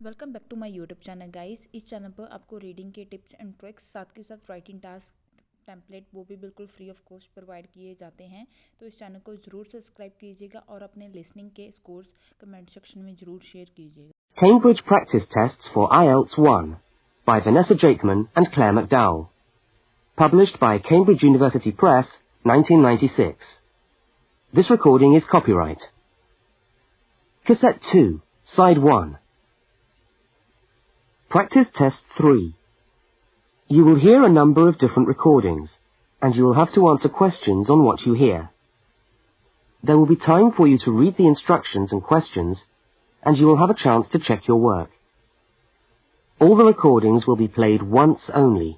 Welcome back to my YouTube channel guys. इस channel पर आपको रीडिंग के टिप्स एंड ट्रिक्स साथ के साथ राइटिंग टास्क टेम्पलेट वो भी बिल्कुल फ्री ऑफ कॉस्ट प्रोवाइड किए जाते हैं। तो इस चैनल को ज़रूर सब्सक्राइब कीजिएगा और अपने लिसनिंग के स्कोर्स कमेंट सेक्शन में ज़रूर शेयर कीजिएगा। Cambridge Practice Tests for Ielts 1 by Vanessa Jakeman and Claire McDowell. Published by Cambridge University Press, 1996. This recording is copyright. Cassette 2, Side 1. Practice Test 3. You will hear a number of different recordings, and you will have to answer questions on what you hear. There will be time for you to read the instructions and questions, and you will have a chance to check your work. All the recordings will be played once only.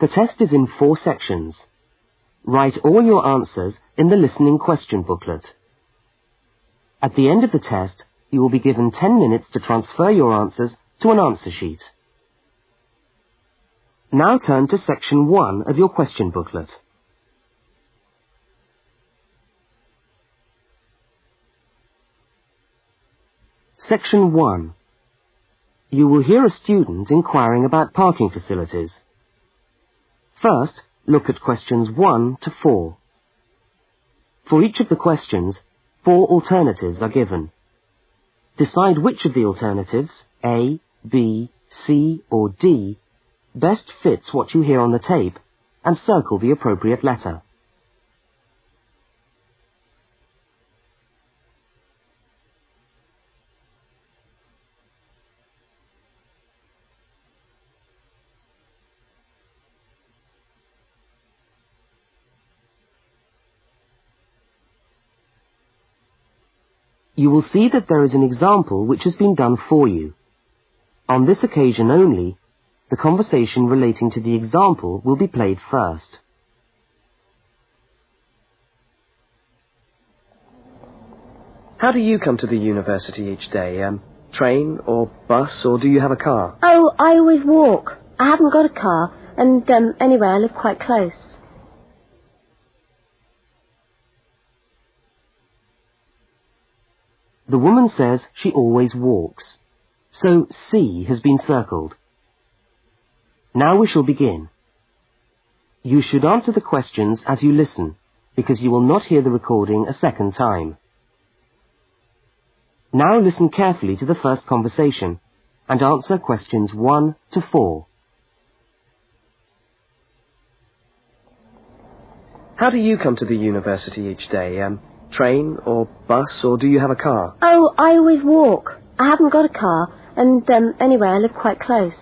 The test is in 4 sections. Write all your answers in the listening question booklet. At the end of the test, you will be given 10 minutes to transfer your answers to an answer sheet. Now turn to section 1 of your question booklet. Section 1. You will hear a student inquiring about parking facilities. First, look at questions 1 to 4. For each of the questions, 4 alternatives are given. Decide which of the alternatives, A, B, C, or D, best fits what you hear on the tape, and circle the appropriate letter. You will see that there is an example which has been done for you. On this occasion only, the conversation relating to the example will be played first. How do you come to the university each day? Train or bus, or do you have a car? Oh, I always walk. I haven't got a car, and anyway, I live quite close. The woman says she always walks, so C has been circled. Now we shall begin. You should answer the questions as you listen, because you will not hear the recording a second time. Now listen carefully to the first conversation, and answer questions 1 to 4. How do you come to the university each day? Train or bus, or do you have a car? Oh, I always walk. I haven't got a car, and anyway, I live quite close.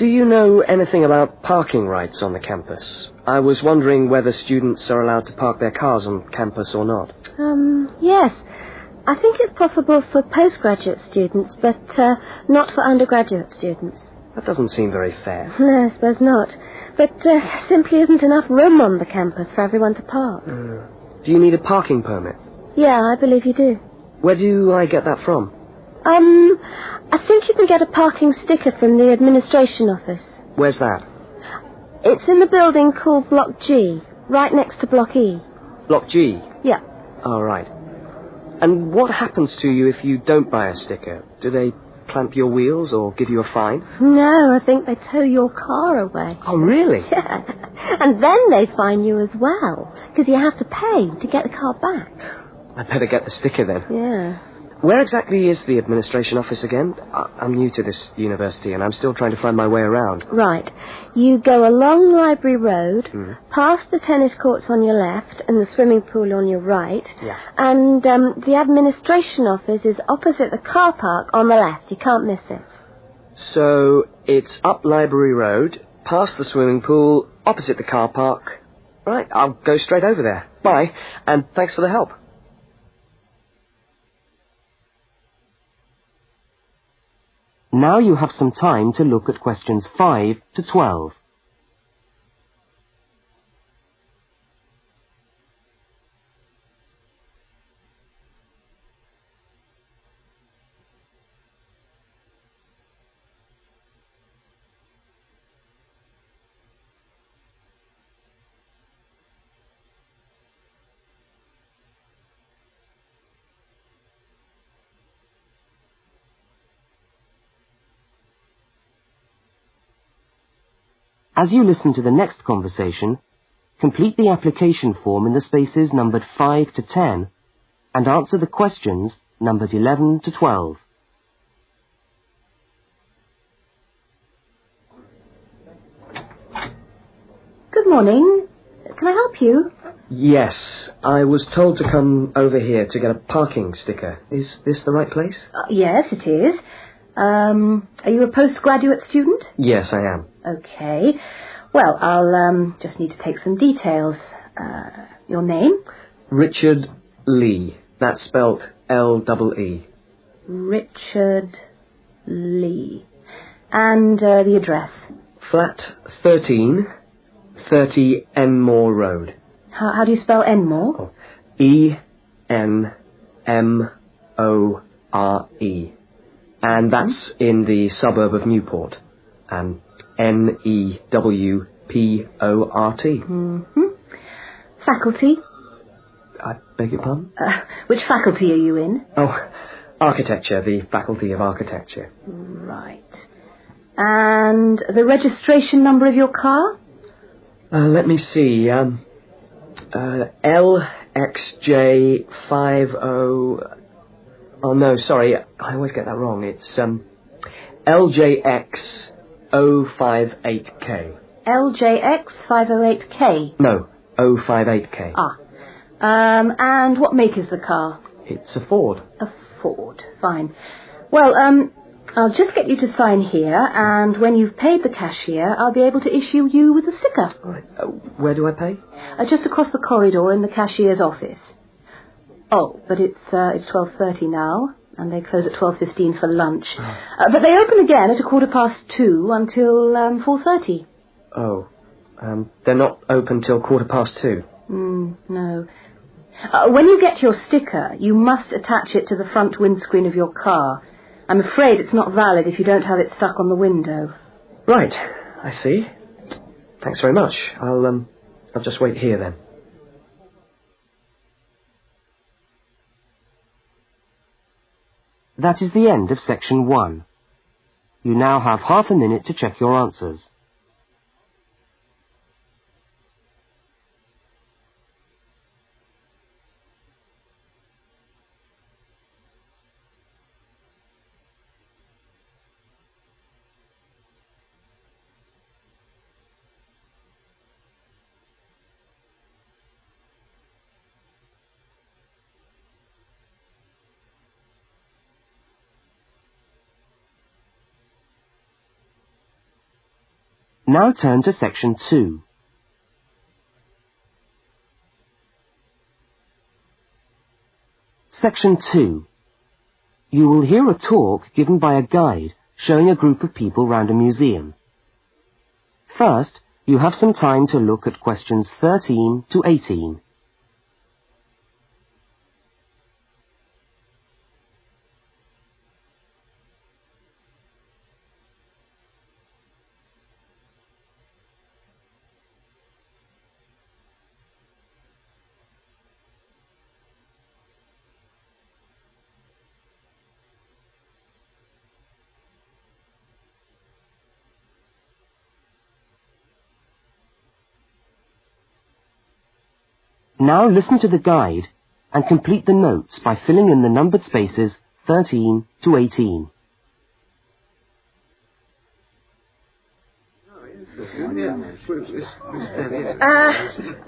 Do you know anything about parking rights on the campus? I was wondering whether students are allowed to park their cars on campus or not. Yes. I think it's possible for postgraduate students, but not for undergraduate students. That doesn't seem very fair. No, I suppose not. But simply isn't enough room on the campus for everyone to park. Do you need a parking permit? Yeah, I believe you do. Where do I get that from? I think you can get a parking sticker from the administration office. Where's that? It's in the building called Block G, right next to Block E. Block G? Yeah. Oh, right. And what happens to you if you don't buy a sticker? Do they clamp your wheels or give you a fine? No, I think they tow your car away. Oh, really? Yeah. And then they fine you as well, because you have to pay to get the car back. I'd better get the sticker then. Yeah. Where exactly is the administration office again? I'm new to this university and I'm still trying to find my way around. Right. You go along Library Road, past the tennis courts on your left and the swimming pool on your right. Yeah. And the administration office is opposite the car park on the left. You can't miss it. So it's up Library Road, past the swimming pool, opposite the car park. Right, I'll go straight over there. Bye, and thanks for the help. Now you have some time to look at questions 5 to 12. As you listen to the next conversation, complete the application form in the spaces numbered 5 to 10 and answer the questions numbered 11 to 12. Good morning. Can I help you? Yes, I was told to come over here to get a parking sticker. Is this the right place? Yes, it is. Are you a postgraduate student? Yes, I am. Okay. Well, I'll just need to take some details. Your name? Richard Lee. That's spelt L-E-E. Richard Lee. And the address? Flat 13, 30 Enmore Road. How do you spell Enmore? E-N-M-O-R-E. And that's in the suburb of Newport. N-E-W-P-O-R-T. Mm-hmm. Faculty? I beg your pardon? Which faculty are you in? Oh, architecture, the Faculty of Architecture. Right. And the registration number of your car? Let me see. LXJ50... Oh, no, sorry. I always get that wrong. It's LJX058K. LJX508K? No, 058K. And what make is the car? It's a Ford. A Ford. Fine. Well, I'll just get you to sign here, and when you've paid the cashier, I'll be able to issue you with a sticker. All right. Where do I pay? Just across the corridor in the cashier's office. Oh, but it's 12:30 now, and they close at 12:15 for lunch. But they open again at 2:15 until 4:30. Oh, they're not open till 2:15. No. When you get your sticker, you must attach it to the front windscreen of your car. I'm afraid it's not valid if you don't have it stuck on the window. Right, I see. Thanks very much. I'll just wait here then. That is the end of section 1. You now have half a minute to check your answers. Now turn to section 2. Section 2. You will hear a talk given by a guide showing a group of people round a museum. First, you have some time to look at questions 13 to 18. Now listen to the guide and complete the notes by filling in the numbered spaces 13 to 18.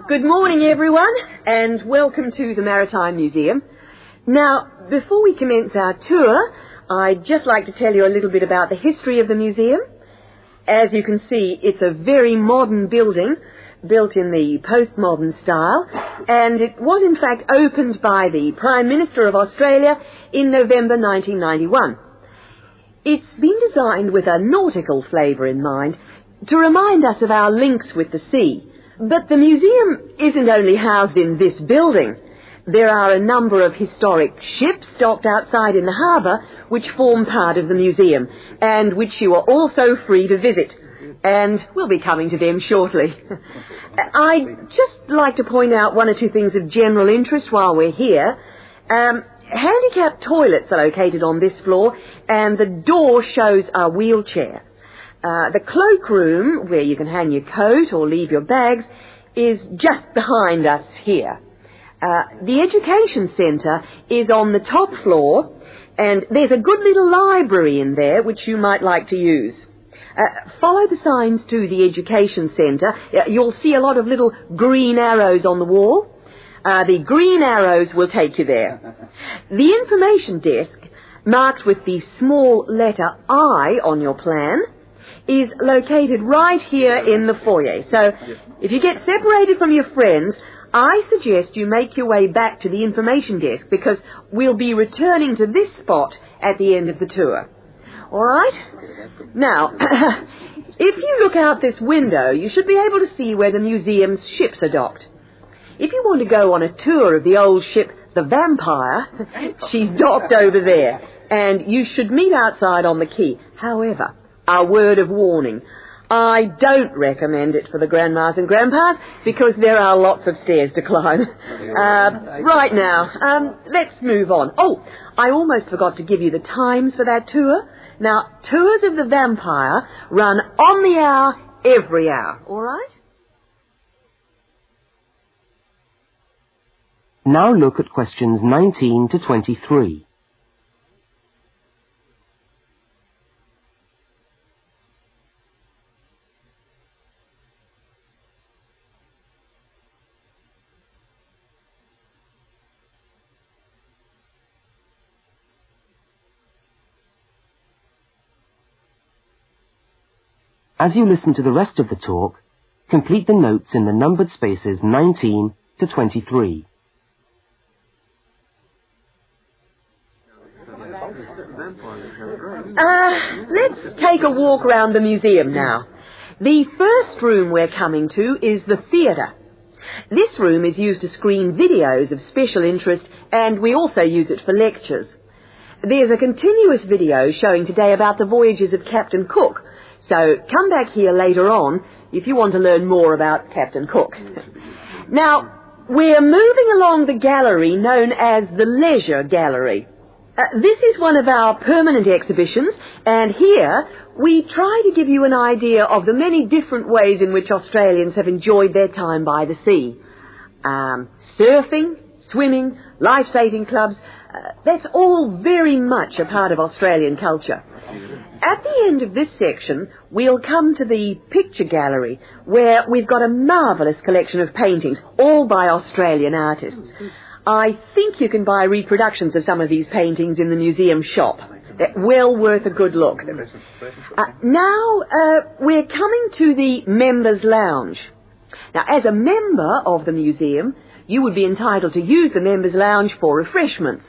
Good morning, everyone, and welcome to the Maritime Museum. Now, before we commence our tour, I'd just like to tell you a little bit about the history of the museum. As you can see, it's a very modern building, built in the postmodern style, and it was in fact opened by the Prime Minister of Australia in November 1991. It's been designed with a nautical flavour in mind, to remind us of our links with the sea. But the museum isn't only housed in this building. There are a number of historic ships docked outside in the harbour which form part of the museum, and which you are also free to visit. And we'll be coming to them shortly. I'd just like to point out one or two things of general interest while we're here. Handicapped toilets are located on this floor, and the door shows a wheelchair. The cloakroom, where you can hang your coat or leave your bags, is just behind us here. The education centre is on the top floor, and there's a good little library in there which you might like to use. Follow the signs to the education centre. You'll see a lot of little green arrows on the wall. The green arrows will take you there. The information desk, marked with the small letter I on your plan, is located right here in the foyer. So if you get separated from your friends, I suggest you make your way back to the information desk, because we'll be returning to this spot at the end of the tour. All right? Now, if you look out this window, you should be able to see where the museum's ships are docked. If you want to go on a tour of the old ship, the Vampire, she's docked over there, and you should meet outside on the quay. However, a word of warning: I don't recommend it for the grandmas and grandpas, because there are lots of stairs to climb. Right now, let's move on. Oh, I almost forgot to give you the times for that tour. Now, tours of the Vampire run on the hour, every hour, all right? Now look at questions 19 to 23. As you listen to the rest of the talk, complete the notes in the numbered spaces 19 to 23. Let's take a walk around the museum now. The first room we're coming to is the theatre. This room is used to screen videos of special interest, and we also use it for lectures. There's a continuous video showing today about the voyages of Captain Cook, so come back here later on if you want to learn more about Captain Cook. Now, we're moving along the gallery known as the Leisure Gallery. This is one of our permanent exhibitions, and here we try to give you an idea of the many different ways in which Australians have enjoyed their time by the sea. Surfing, swimming, life-saving clubs, that's all very much a part of Australian culture. At the end of this section, we'll come to the picture gallery, where we've got a marvellous collection of paintings, all by Australian artists. I think you can buy reproductions of some of these paintings in the museum shop. They're well worth a good look. Now, we're coming to the Members' Lounge. Now, as a member of the museum, you would be entitled to use the Members' Lounge for refreshments.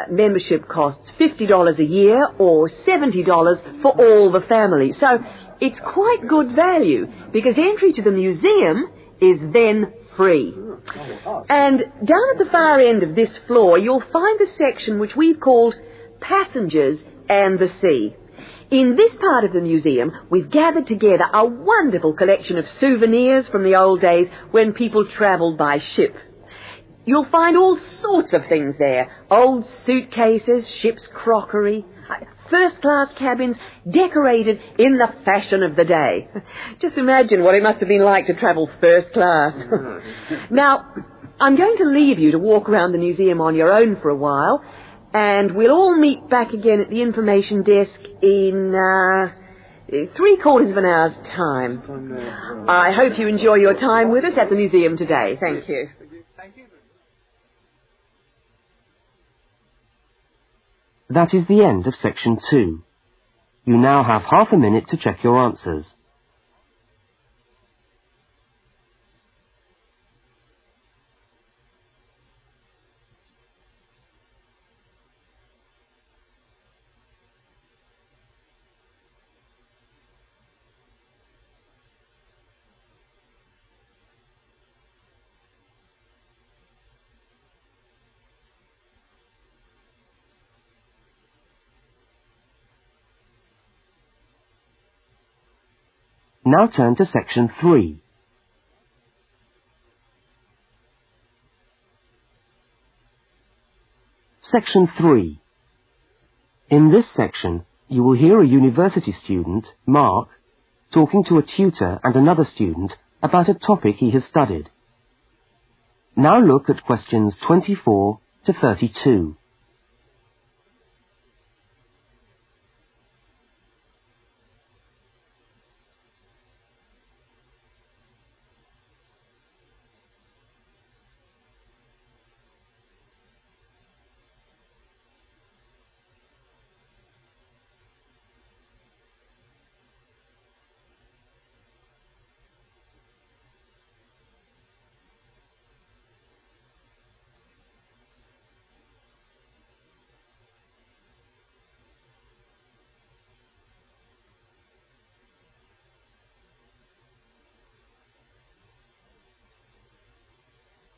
Membership costs $50 a year or $70 for all the family. So it's quite good value, because entry to the museum is then free. And down at the far end of this floor, you'll find the section which we've called Passengers and the Sea. In this part of the museum, we've gathered together a wonderful collection of souvenirs from the old days when people travelled by ship. You'll find all sorts of things there: old suitcases, ship's crockery, first-class cabins decorated in the fashion of the day. Just imagine what it must have been like to travel first class. Now, I'm going to leave you to walk around the museum on your own for a while, and we'll all meet back again at the information desk in 3/4 of an hour's time. I hope you enjoy your time with us at the museum today. Thank you. That is the end of section 2. You now have half a minute to check your answers. Now turn to section 3. Section 3. In this section, you will hear a university student, Mark, talking to a tutor and another student about a topic he has studied. Now look at questions 24 to 32.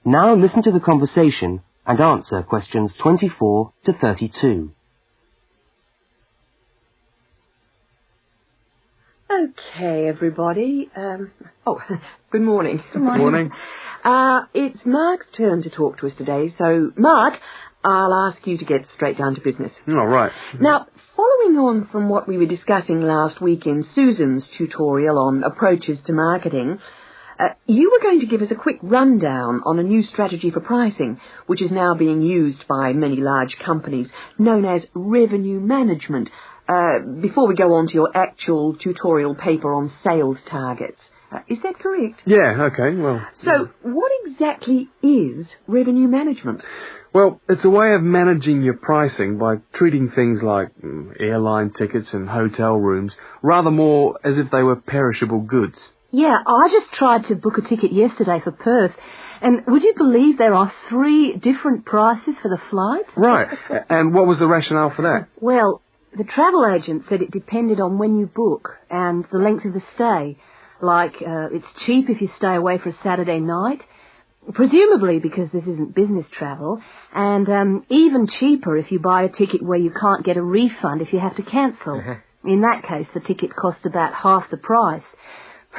Now listen to the conversation and answer questions 24 to 32. Okay, everybody. Good morning. Good morning. It's Mark's turn to talk to us today, so Mark, I'll ask you to get straight down to business. All right. Now, following on from what we were discussing last week in Susan's tutorial on approaches to marketing, you were going to give us a quick rundown on a new strategy for pricing, which is now being used by many large companies, known as revenue management, before we go on to your actual tutorial paper on sales targets. Is that correct? Yeah, okay, well... So, what exactly is revenue management? Well, it's a way of managing your pricing by treating things like airline tickets and hotel rooms rather more as if they were perishable goods. Yeah, I just tried to book a ticket yesterday for Perth, and would you believe there are 3 different prices for the flight? Right, and what was the rationale for that? Well, the travel agent said it depended on when you book and the length of the stay. Like, it's cheap if you stay away for a Saturday night, presumably because this isn't business travel, and even cheaper if you buy a ticket where you can't get a refund if you have to cancel. In that case, the ticket cost about half the price.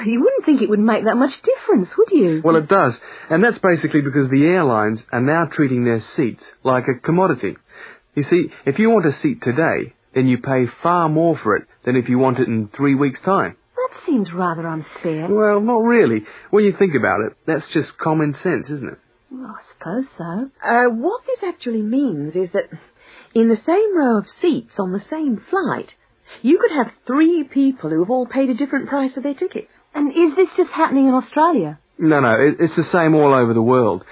You wouldn't think it would make that much difference, would you? Well, it does, and that's basically because the airlines are now treating their seats like a commodity. You see, if you want a seat today, then you pay far more for it than if you want it in 3 weeks' time. That seems rather unfair. Well, not really. When you think about it, that's just common sense, isn't it? Well, I suppose so. What this actually means is that in the same row of seats on the same flight, you could have 3 people who have all paid a different price for their tickets. And is this just happening in Australia? No, it's the same all over the world.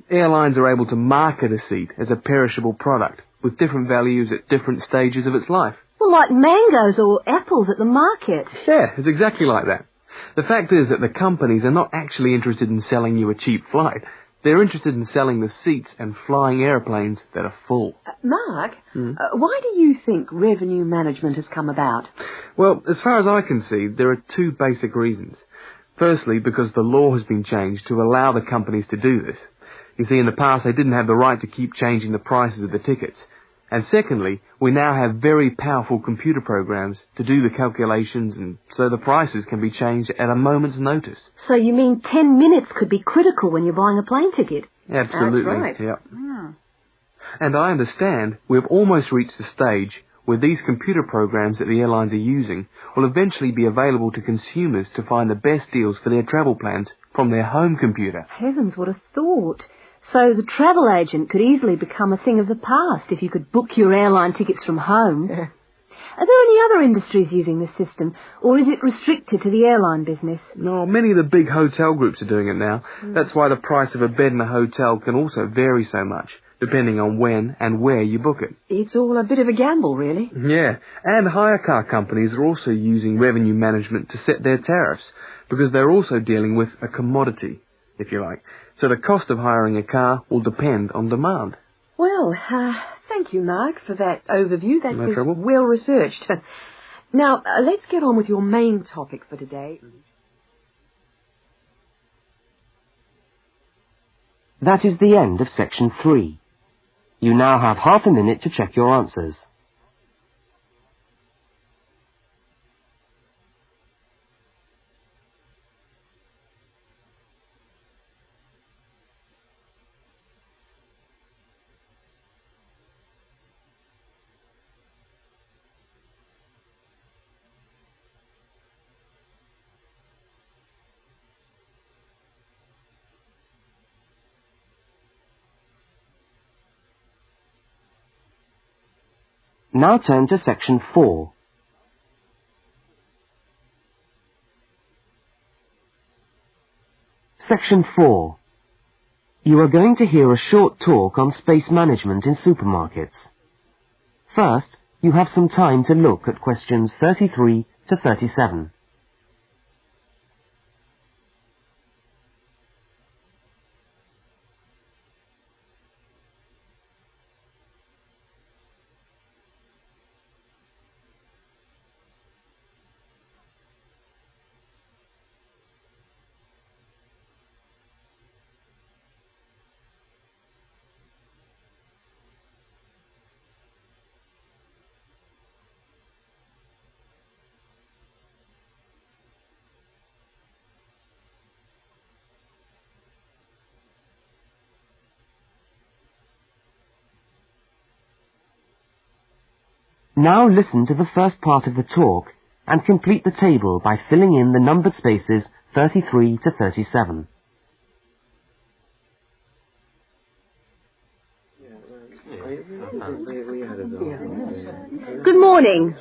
Airlines are able to market a seat as a perishable product with different values at different stages of its life. Well, like mangoes or apples at the market. Yeah, it's exactly like that. The fact is that the companies are not actually interested in selling you a cheap flight. They're interested in selling the seats and flying airplanes that are full. Mark, why do you think revenue management has come about? Well, as far as I can see, there are 2 basic reasons. Firstly, because the law has been changed to allow the companies to do this. You see, in the past, they didn't have the right to keep changing the prices of the tickets. And secondly, we now have very powerful computer programs to do the calculations, and so the prices can be changed at a moment's notice. So you mean 10 minutes could be critical when you're buying a plane ticket? Absolutely. That's right. Yep. And I understand we've almost reached the stage where these computer programs that the airlines are using will eventually be available to consumers to find the best deals for their travel plans from their home computer. Heavens, what a thought. So the travel agent could easily become a thing of the past if you could book your airline tickets from home. Are there any other industries using this system, or is it restricted to the airline business? No, many of the big hotel groups are doing it now. That's why the price of a bed in a hotel can also vary so much, depending on when and where you book it. It's all a bit of a gamble, really. Yeah, and hire car companies are also using revenue management to set their tariffs, because they're also dealing with a commodity, if you like. So the cost of hiring a car will depend on demand. Well, thank you, Mark, for that overview. That No was trouble. well researched. Now, let's get on with your main topic for today. That is the end of section 3. You now have half a minute to check your answers. Now turn to section 4. Section 4. You are going to hear a short talk on space management in supermarkets. First, you have some time to look at questions 33 to 37. Now listen to the first part of the talk and complete the table by filling in the numbered spaces 33 to 37. Good morning.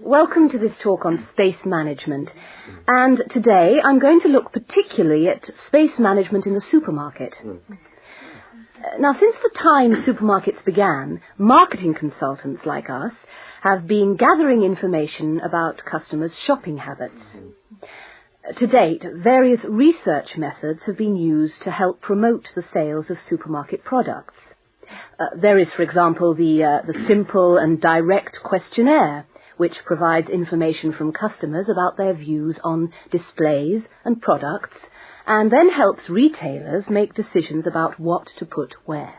Welcome to this talk on space management. And today I'm going to look particularly at space management in the supermarket. Now, since the time supermarkets began, marketing consultants like us have been gathering information about customers' shopping habits. To date, various research methods have been used to help promote the sales of supermarket products. There is, for example, the simple and direct questionnaire, which provides information from customers about their views on displays and products, and then helps retailers make decisions about what to put where.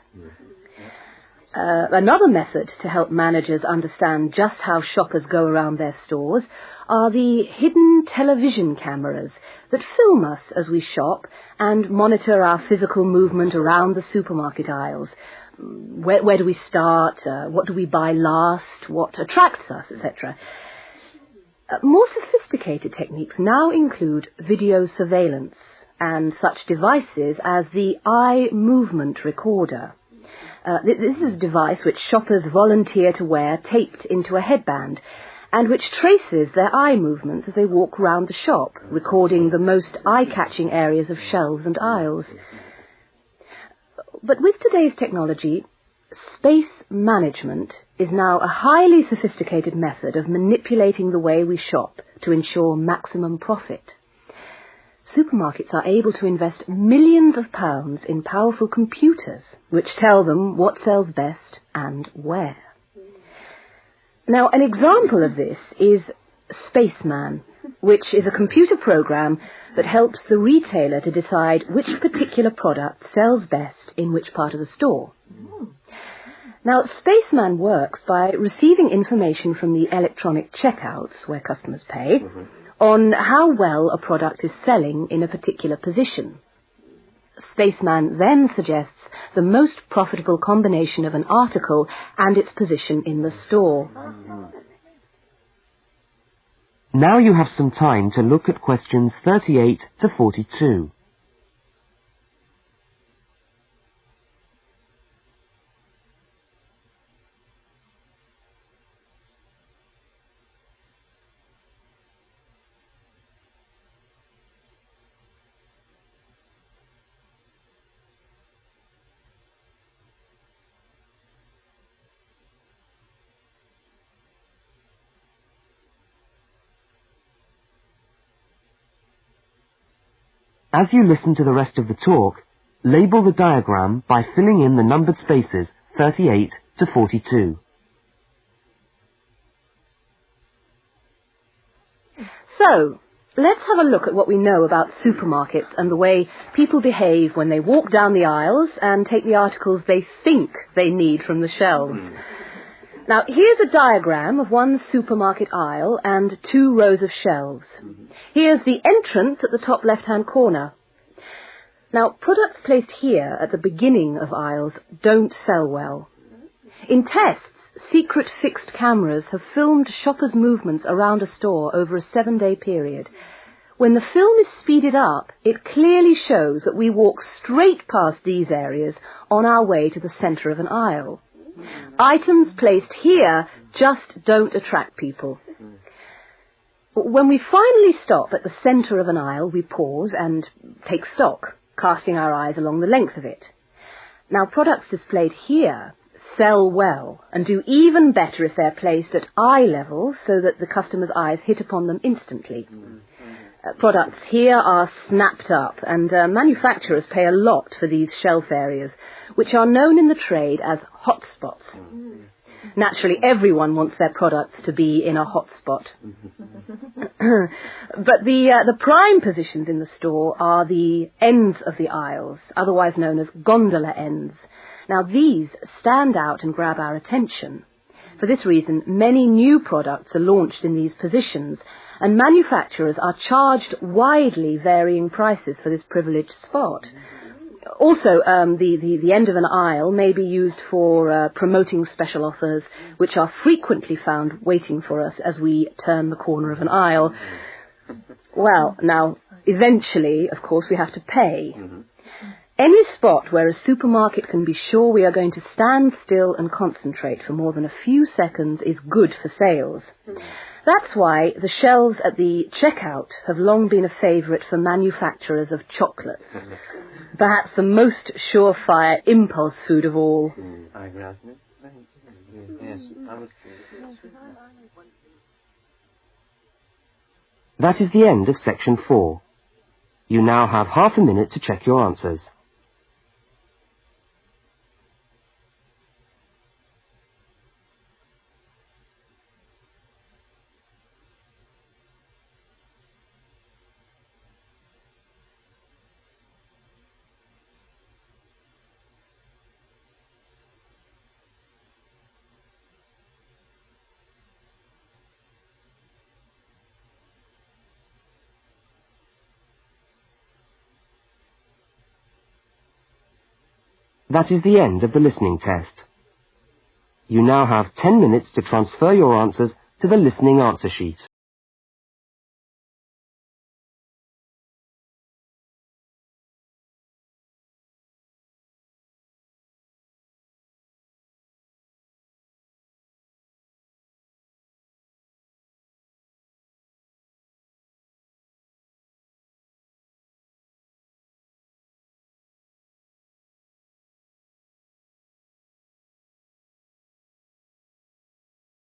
Another method to help managers understand just how shoppers go around their stores are the hidden television cameras that film us as we shop and monitor our physical movement around the supermarket aisles. Where do we start? What do we buy last? What attracts us, etc. More sophisticated techniques now include video surveillance and such devices as the eye movement recorder. This is a device which shoppers volunteer to wear taped into a headband and which traces their eye movements as they walk round the shop, recording the most eye-catching areas of shelves and aisles. But with today's technology, space management is now a highly sophisticated method of manipulating the way we shop to ensure maximum profit. Supermarkets are able to invest millions of pounds in powerful computers which tell them what sells best and where. Now, an example of this is Spaceman, which is a computer program that helps the retailer to decide which particular product sells best in which part of the store. Now, Spaceman works by receiving information from the electronic checkouts, where customers pay, on how well a product is selling in a particular position. Spaceman then suggests the most profitable combination of an article and its position in the store. Now you have some time to look at questions 38 to 42. As you listen to the rest of the talk, label the diagram by filling in the numbered spaces 38 to 42. So, let's have a look at what we know about supermarkets and the way people behave when they walk down the aisles and take the articles they think they need from the shelves. Now, here's a diagram of one supermarket aisle and 2 rows of shelves. Here's the entrance at the top left-hand corner. Now, products placed here at the beginning of aisles don't sell well. In tests, secret fixed cameras have filmed shoppers' movements around a store over a 7-day period. When the film is speeded up, it clearly shows that we walk straight past these areas on our way to the centre of an aisle. Items placed here just don't attract people. When we finally stop at the centre of an aisle, we pause and take stock, casting our eyes along the length of it. Now, products displayed here sell well and do even better if they're placed at eye level so that the customer's eyes hit upon them instantly. Products here are snapped up, and manufacturers pay a lot for these shelf areas, which are known in the trade as hotspots. Naturally, everyone wants their products to be in a hotspot. But the prime positions in the store are the ends of the aisles, otherwise known as gondola ends. Now, these stand out and grab our attention. For this reason, many new products are launched in these positions, and manufacturers are charged widely varying prices for this privileged spot. Also, the end of an aisle may be used for promoting special offers, which are frequently found waiting for us as we turn the corner of an aisle. Well, now, eventually, of course, we have to pay. Any spot where a supermarket can be sure we are going to stand still and concentrate for more than a few seconds is good for sales. That's why the shelves at the checkout have long been a favourite for manufacturers of chocolates. Perhaps the most surefire impulse food of all. That is the end of section 4. You now have half a minute to check your answers. That is the end of the listening test. You now have 10 minutes to transfer your answers to the listening answer sheet.